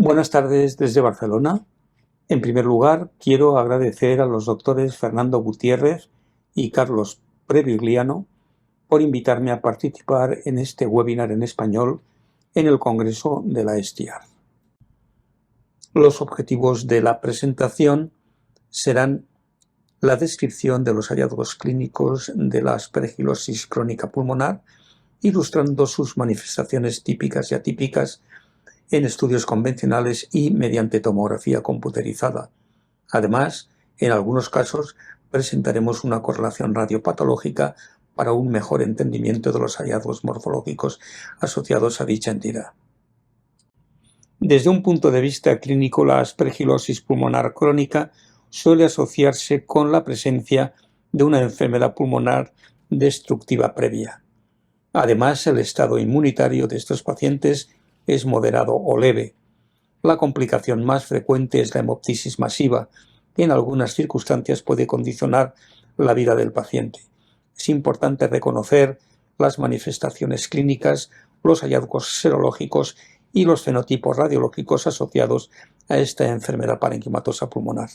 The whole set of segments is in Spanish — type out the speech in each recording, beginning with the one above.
Buenas tardes desde Barcelona. En primer lugar, quiero agradecer a los doctores Fernando Gutiérrez y Carlos Previgliano por invitarme a participar en este webinar en español en el Congreso de la STIAR. Los objetivos de la presentación serán la descripción de los hallazgos clínicos de la aspergilosis crónica pulmonar, ilustrando sus manifestaciones típicas y atípicas en estudios convencionales y mediante tomografía computerizada. Además, en algunos casos presentaremos una correlación radiopatológica para un mejor entendimiento de los hallazgos morfológicos asociados a dicha entidad. Desde un punto de vista clínico, la aspergilosis pulmonar crónica suele asociarse con la presencia de una enfermedad pulmonar destructiva previa. Además, el estado inmunitario de estos pacientes es moderado o leve. La complicación más frecuente es la hemoptisis masiva, que en algunas circunstancias puede condicionar la vida del paciente. Es importante reconocer las manifestaciones clínicas, los hallazgos serológicos y los fenotipos radiológicos asociados a esta enfermedad parenquimatosa pulmonar.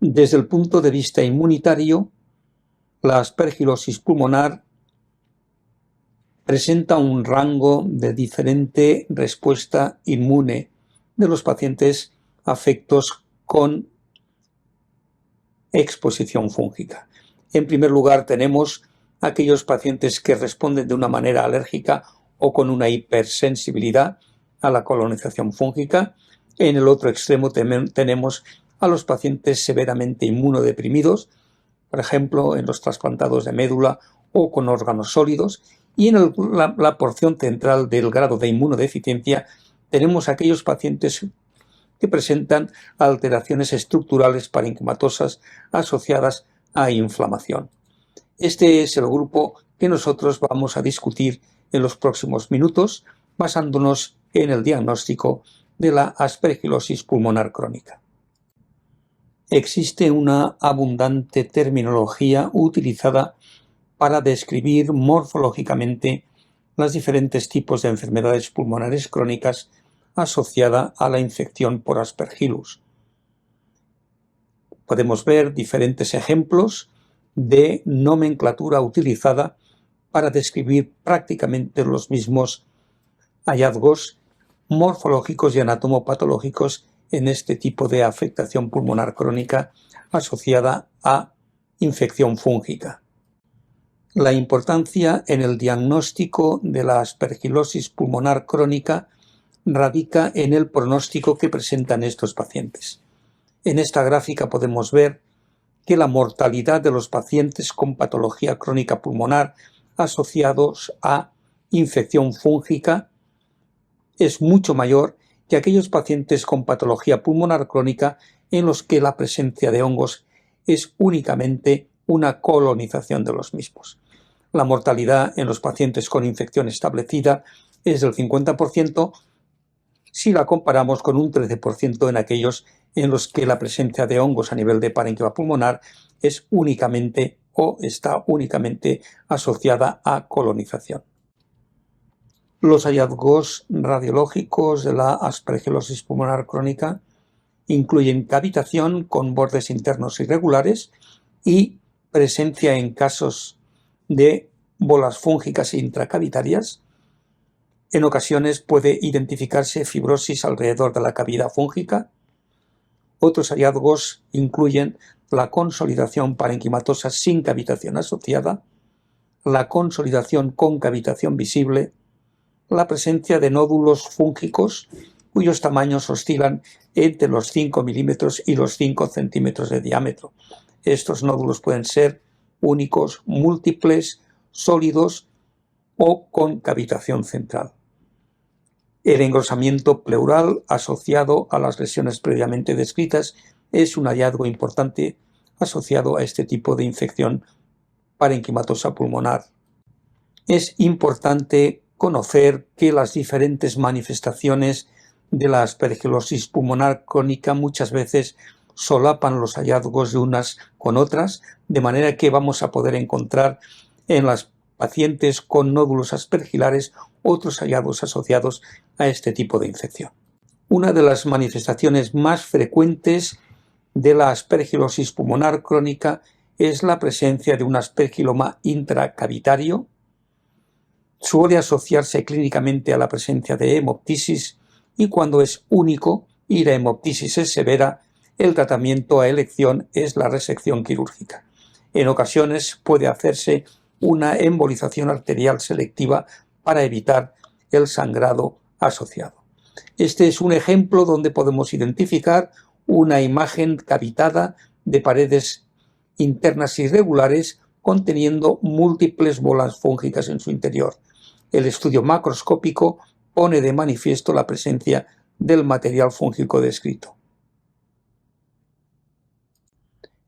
Desde el punto de vista inmunitario, la aspergilosis pulmonar presenta un rango de diferente respuesta inmune de los pacientes afectos con exposición fúngica. En primer lugar, tenemos aquellos pacientes que responden de una manera alérgica o con una hipersensibilidad a la colonización fúngica. En el otro extremo tenemos a los pacientes severamente inmunodeprimidos, por ejemplo, en los trasplantados de médula o con órganos sólidos. Y en la porción central del grado de inmunodeficiencia tenemos aquellos pacientes que presentan alteraciones estructurales parenquimatosas asociadas a inflamación. Este es el grupo que nosotros vamos a discutir en los próximos minutos, basándonos en el diagnóstico de la aspergilosis pulmonar crónica. Existe una abundante terminología utilizada para describir morfológicamente los diferentes tipos de enfermedades pulmonares crónicas asociada a la infección por Aspergillus. Podemos ver diferentes ejemplos de nomenclatura utilizada para describir prácticamente los mismos hallazgos morfológicos y anatomopatológicos en este tipo de afectación pulmonar crónica asociada a infección fúngica. La importancia en el diagnóstico de la aspergilosis pulmonar crónica radica en el pronóstico que presentan estos pacientes. En esta gráfica podemos ver que la mortalidad de los pacientes con patología crónica pulmonar asociados a infección fúngica es mucho mayor que aquellos pacientes con patología pulmonar crónica en los que la presencia de hongos es únicamente una colonización de los mismos. La mortalidad en los pacientes con infección establecida es del 50% si la comparamos con un 13% en aquellos en los que la presencia de hongos a nivel de parénquima pulmonar es únicamente o está únicamente asociada a colonización. Los hallazgos radiológicos de la aspergilosis pulmonar crónica incluyen cavitación con bordes internos irregulares y presencia en casos de bolas fúngicas intracavitarias. En ocasiones puede identificarse fibrosis alrededor de la cavidad fúngica. Otros hallazgos incluyen la consolidación parenquimatosa sin cavitación asociada, la consolidación con cavitación visible, la presencia de nódulos fúngicos cuyos tamaños oscilan entre los 5 milímetros y los 5 centímetros de diámetro. Estos nódulos pueden ser únicos, múltiples, sólidos o con cavitación central. El engrosamiento pleural asociado a las lesiones previamente descritas es un hallazgo importante asociado a este tipo de infección parenquimatosa pulmonar. Es importante conocer que las diferentes manifestaciones de la aspergilosis pulmonar crónica muchas veces solapan los hallazgos de unas con otras, de manera que vamos a poder encontrar en las pacientes con nódulos aspergilares otros hallazgos asociados a este tipo de infección. Una de las manifestaciones más frecuentes de la aspergilosis pulmonar crónica es la presencia de un aspergiloma intracavitario. Suele asociarse clínicamente a la presencia de hemoptisis y cuando es único y la hemoptisis es severa, el tratamiento a elección es la resección quirúrgica. En ocasiones puede hacerse una embolización arterial selectiva para evitar el sangrado asociado. Este es un ejemplo donde podemos identificar una imagen cavitada de paredes internas irregulares conteniendo múltiples bolas fúngicas en su interior. El estudio macroscópico pone de manifiesto la presencia del material fúngico descrito.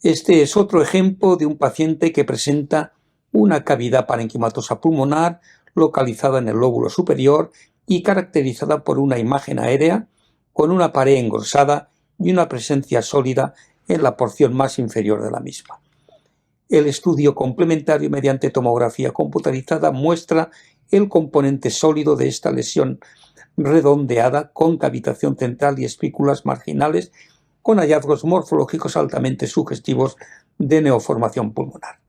Este es otro ejemplo de un paciente que presenta una cavidad parenquimatosa pulmonar localizada en el lóbulo superior y caracterizada por una imagen aérea con una pared engrosada y una presencia sólida en la porción más inferior de la misma. El estudio complementario mediante tomografía computarizada muestra el componente sólido de esta lesión redondeada con cavitación central y espículas marginales con hallazgos morfológicos altamente sugestivos de neoformación pulmonar.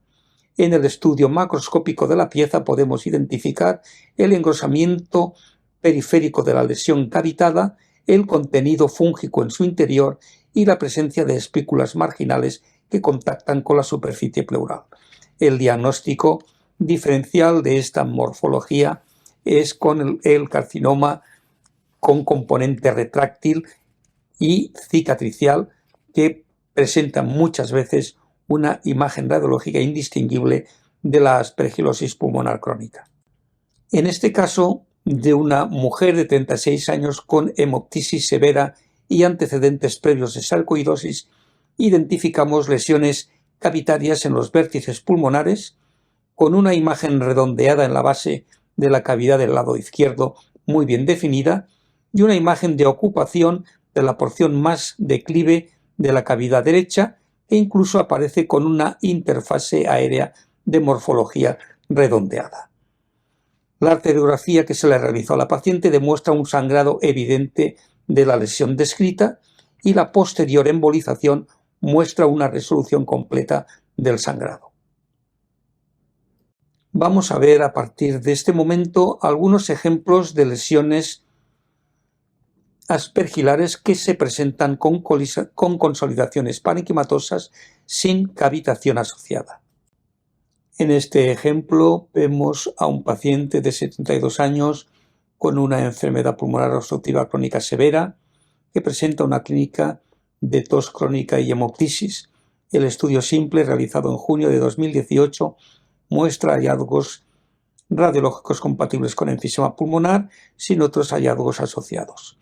En el estudio macroscópico de la pieza podemos identificar el engrosamiento periférico de la lesión cavitada, el contenido fúngico en su interior y la presencia de espículas marginales que contactan con la superficie pleural. El diagnóstico diferencial de esta morfología es con el carcinoma con componente retráctil y cicatricial que presenta muchas veces una imagen radiológica indistinguible de la aspergilosis pulmonar crónica. En este caso, de una mujer de 36 años con hemoptisis severa y antecedentes previos de sarcoidosis, identificamos lesiones cavitarias en los vértices pulmonares, con una imagen redondeada en la base de la cavidad del lado izquierdo muy bien definida y una imagen de ocupación de la porción más declive de la cavidad derecha e incluso aparece con una interfase aérea de morfología redondeada. La arteriografía que se le realizó a la paciente demuestra un sangrado evidente de la lesión descrita y la posterior embolización muestra una resolución completa del sangrado. Vamos a ver a partir de este momento algunos ejemplos de lesiones aspergilares que se presentan con consolidaciones parenquimatosas sin cavitación asociada. En este ejemplo vemos a un paciente de 72 años con una enfermedad pulmonar obstructiva crónica severa que presenta una clínica de tos crónica y hemoptisis. El estudio simple realizado en junio de 2018 muestra hallazgos radiológicos compatibles con enfisema pulmonar sin otros hallazgos asociados.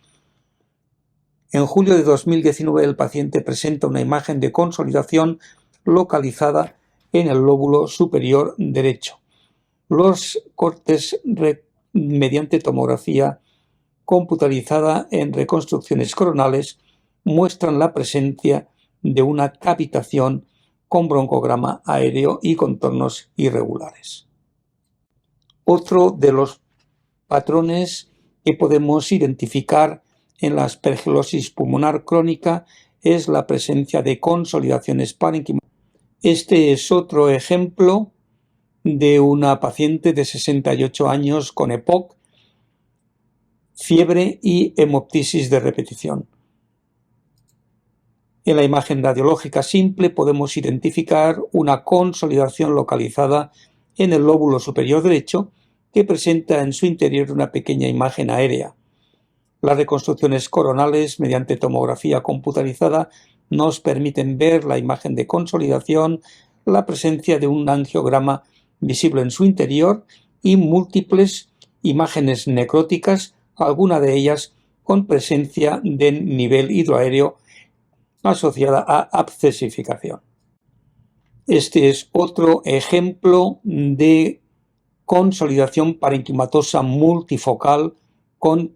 En julio de 2019 el paciente presenta una imagen de consolidación localizada en el lóbulo superior derecho. Los cortes mediante tomografía computarizada en reconstrucciones coronales muestran la presencia de una cavitación con broncograma aéreo y contornos irregulares. Otro de los patrones que podemos identificar en la aspergilosis pulmonar crónica es la presencia de consolidaciones parenquimales. Este es otro ejemplo de una paciente de 68 años con EPOC, fiebre y hemoptisis de repetición. En la imagen radiológica simple podemos identificar una consolidación localizada en el lóbulo superior derecho que presenta en su interior una pequeña imagen aérea. Las reconstrucciones coronales mediante tomografía computarizada nos permiten ver la imagen de consolidación, la presencia de un angiograma visible en su interior y múltiples imágenes necróticas, alguna de ellas con presencia de nivel hidroaéreo asociada a abscesificación. Este es otro ejemplo de consolidación parenquimatosa multifocal con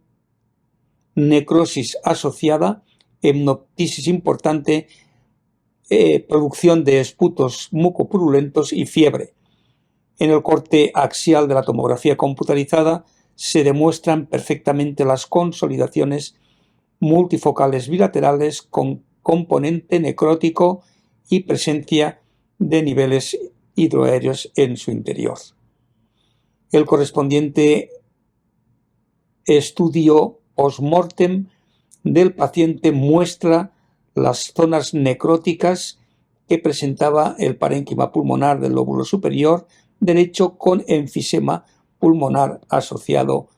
necrosis asociada, hemoptisis importante, producción de esputos mucopurulentos y fiebre. En el corte axial de la tomografía computarizada se demuestran perfectamente las consolidaciones multifocales bilaterales con componente necrótico y presencia de niveles hidroaéreos en su interior. El correspondiente estudio post-mortem del paciente muestra las zonas necróticas que presentaba el parénquima pulmonar del lóbulo superior derecho con enfisema pulmonar asociado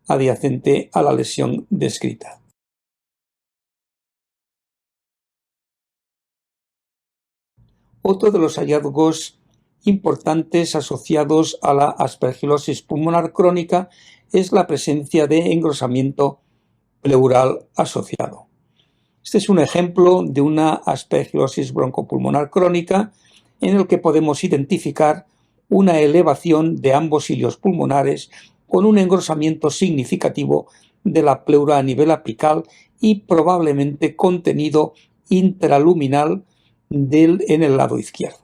adyacente a la lesión descrita. Otro de los hallazgos importantes asociados a la aspergilosis pulmonar crónica es la presencia de engrosamiento pleural asociado. Este es un ejemplo de una aspergilosis broncopulmonar crónica en el que podemos identificar una elevación de ambos cilios pulmonares con un engrosamiento significativo de la pleura a nivel apical y probablemente contenido intraluminal en el lado izquierdo.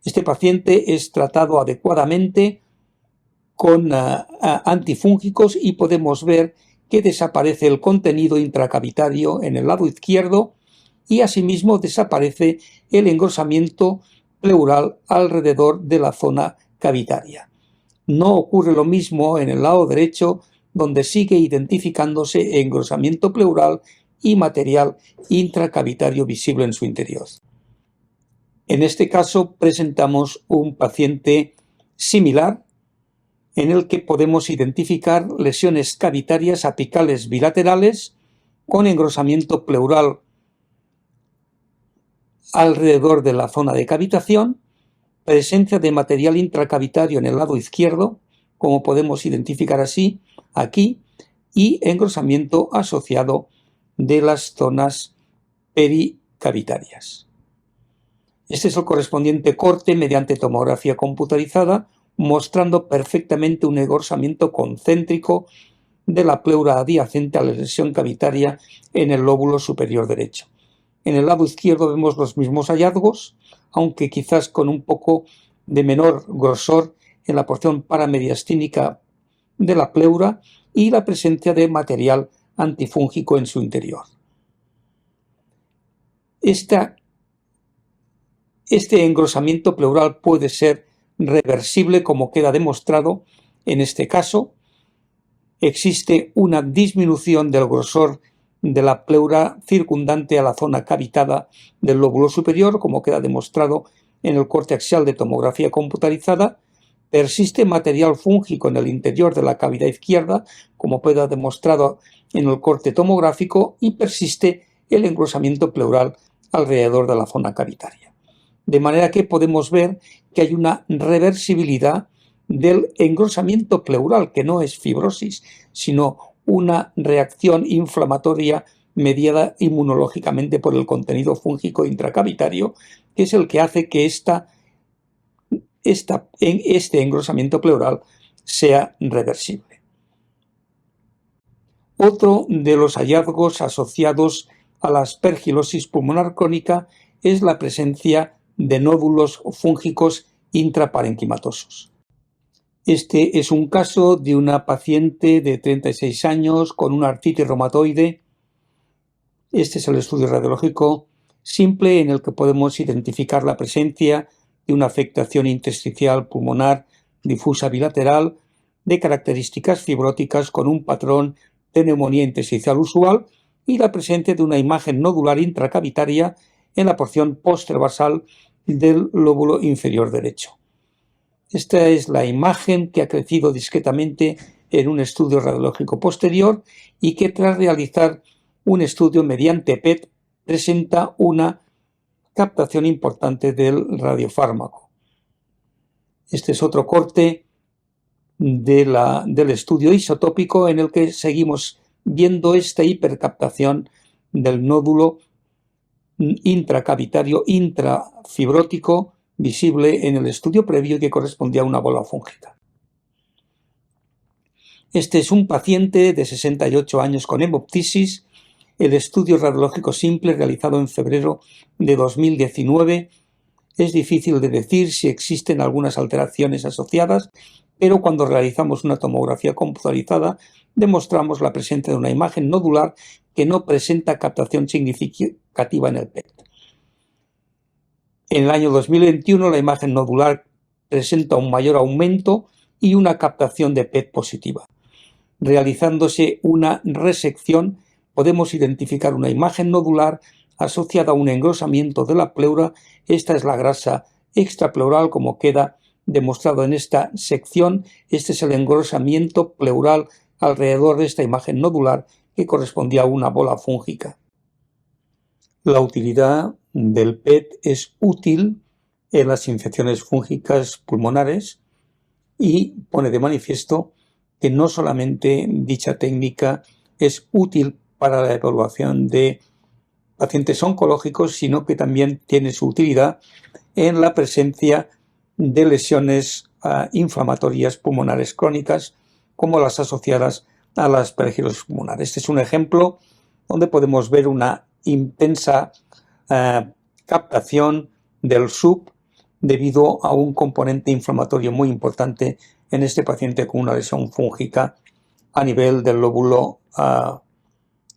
Este paciente es tratado adecuadamente con antifúngicos y podemos ver que desaparece el contenido intracavitario en el lado izquierdo y asimismo desaparece el engrosamiento pleural alrededor de la zona cavitaria. No ocurre lo mismo en el lado derecho, donde sigue identificándose engrosamiento pleural y material intracavitario visible en su interior. En este caso presentamos un paciente similar en el que podemos identificar lesiones cavitarias apicales bilaterales con engrosamiento pleural alrededor de la zona de cavitación, presencia de material intracavitario en el lado izquierdo, como podemos identificar así aquí, y engrosamiento asociado de las zonas pericavitarias. Este es el correspondiente corte mediante tomografía computarizada, mostrando perfectamente un engrosamiento concéntrico de la pleura adyacente a la lesión cavitaria en el lóbulo superior derecho. En el lado izquierdo vemos los mismos hallazgos, aunque quizás con un poco de menor grosor en la porción paramediastínica de la pleura y la presencia de material antifúngico en su interior. Este engrosamiento pleural puede ser reversible, como queda demostrado en este caso. Existe una disminución del grosor de la pleura circundante a la zona cavitada del lóbulo superior, como queda demostrado en el corte axial de tomografía computarizada. Persiste material fúngico en el interior de la cavidad izquierda, como queda demostrado en el corte tomográfico, y persiste el engrosamiento pleural alrededor de la zona cavitaria. De manera que podemos ver que hay una reversibilidad del engrosamiento pleural, que no es fibrosis, sino una reacción inflamatoria mediada inmunológicamente por el contenido fúngico intracavitario, que es el que hace que este engrosamiento pleural sea reversible. Otro de los hallazgos asociados a la aspergilosis pulmonar crónica es la presencia de nódulos fúngicos intraparenquimatosos. Este es un caso de una paciente de 36 años con una artritis reumatoide. Este es el estudio radiológico simple en el que podemos identificar la presencia de una afectación intersticial pulmonar difusa bilateral de características fibróticas con un patrón de neumonía intersticial usual y la presencia de una imagen nodular intracavitaria en la porción postherbasal del lóbulo inferior derecho. Esta es la imagen que ha crecido discretamente en un estudio radiológico posterior y que tras realizar un estudio mediante PET presenta una captación importante del radiofármaco. Este es otro corte del estudio isotópico en el que seguimos viendo esta hipercaptación del nódulo intracavitario intrafibrótico visible en el estudio previo que correspondía a una bola fúngica. Este es un paciente de 68 años con hemoptisis. El estudio radiológico simple realizado en febrero de 2019. Es difícil de decir si existen algunas alteraciones asociadas, pero cuando realizamos una tomografía computarizada demostramos la presencia de una imagen nodular que no presenta captación significativa en el PET. En el año 2021 la imagen nodular presenta un mayor aumento y una captación de PET positiva. Realizándose una resección, podemos identificar una imagen nodular asociada a un engrosamiento de la pleura. Esta es la grasa extrapleural, como queda demostrado en esta sección. Este es el engrosamiento pleural alrededor de esta imagen nodular que correspondía a una bola fúngica. La utilidad del PET es útil en las infecciones fúngicas pulmonares y pone de manifiesto que no solamente dicha técnica es útil para la evaluación de pacientes oncológicos, sino que también tiene su utilidad en la presencia de lesiones inflamatorias pulmonares crónicas, como las asociadas a la aspergilosis pulmonar. Este es un ejemplo donde podemos ver una intensa captación del SUB debido a un componente inflamatorio muy importante en este paciente con una lesión fúngica a nivel del lóbulo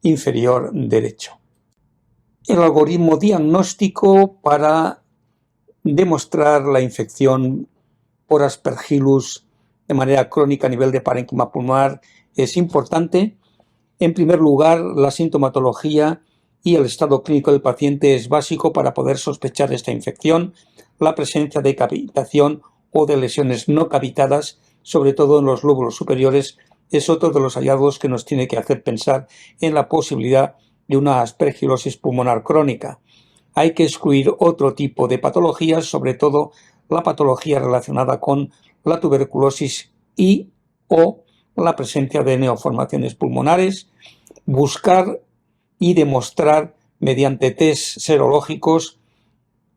inferior derecho. El algoritmo diagnóstico para demostrar la infección por Aspergillus de manera crónica a nivel de parénquima pulmonar es importante. En primer lugar, la sintomatología y el estado clínico del paciente es básico para poder sospechar esta infección. La presencia de cavitación o de lesiones no cavitadas, sobre todo en los lóbulos superiores, es otro de los hallazgos que nos tiene que hacer pensar en la posibilidad de una aspergilosis pulmonar crónica. Hay que excluir otro tipo de patologías, sobre todo la patología relacionada con la tuberculosis y o la presencia de neoformaciones pulmonares. Buscar y demostrar mediante test serológicos,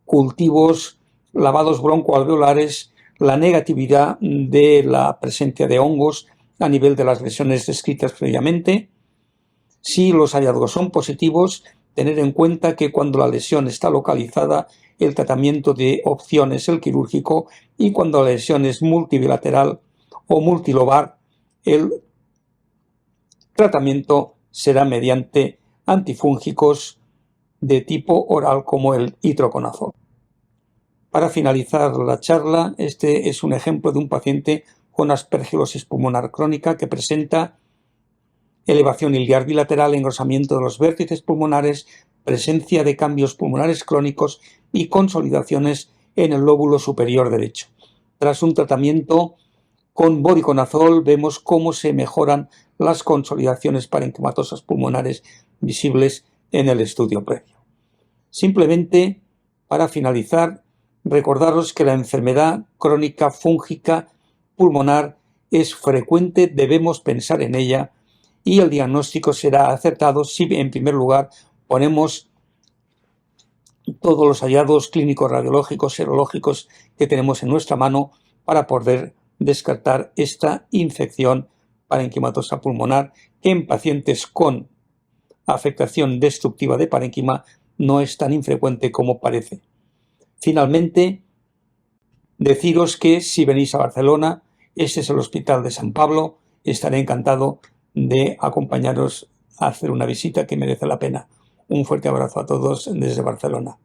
cultivos, lavados broncoalveolares, la negatividad de la presencia de hongos a nivel de las lesiones descritas previamente. Si los hallazgos son positivos, tener en cuenta que cuando la lesión está localizada, el tratamiento de opción es el quirúrgico, y cuando la lesión es multibilateral o multilobar, el tratamiento será mediante antifúngicos de tipo oral como el itraconazol. Para finalizar la charla, este es un ejemplo de un paciente con aspergilosis pulmonar crónica que presenta elevación iliar bilateral, engrosamiento de los vértices pulmonares, presencia de cambios pulmonares crónicos y consolidaciones en el lóbulo superior derecho. Tras un tratamiento con voriconazol vemos cómo se mejoran las consolidaciones parenquimatosas pulmonares visibles en el estudio previo. Simplemente, para finalizar, recordaros que la enfermedad crónica fúngica pulmonar es frecuente, debemos pensar en ella, y el diagnóstico será acertado si, en primer lugar, ponemos todos los hallazgos clínicos, radiológicos, serológicos que tenemos en nuestra mano para poder descartar esta infección parenquimatosa pulmonar, que en pacientes con afectación destructiva de parénquima no es tan infrecuente como parece. Finalmente, deciros que si venís a Barcelona, este es el Hospital de San Pablo, estaré encantado de acompañaros a hacer una visita que merece la pena. Un fuerte abrazo a todos desde Barcelona.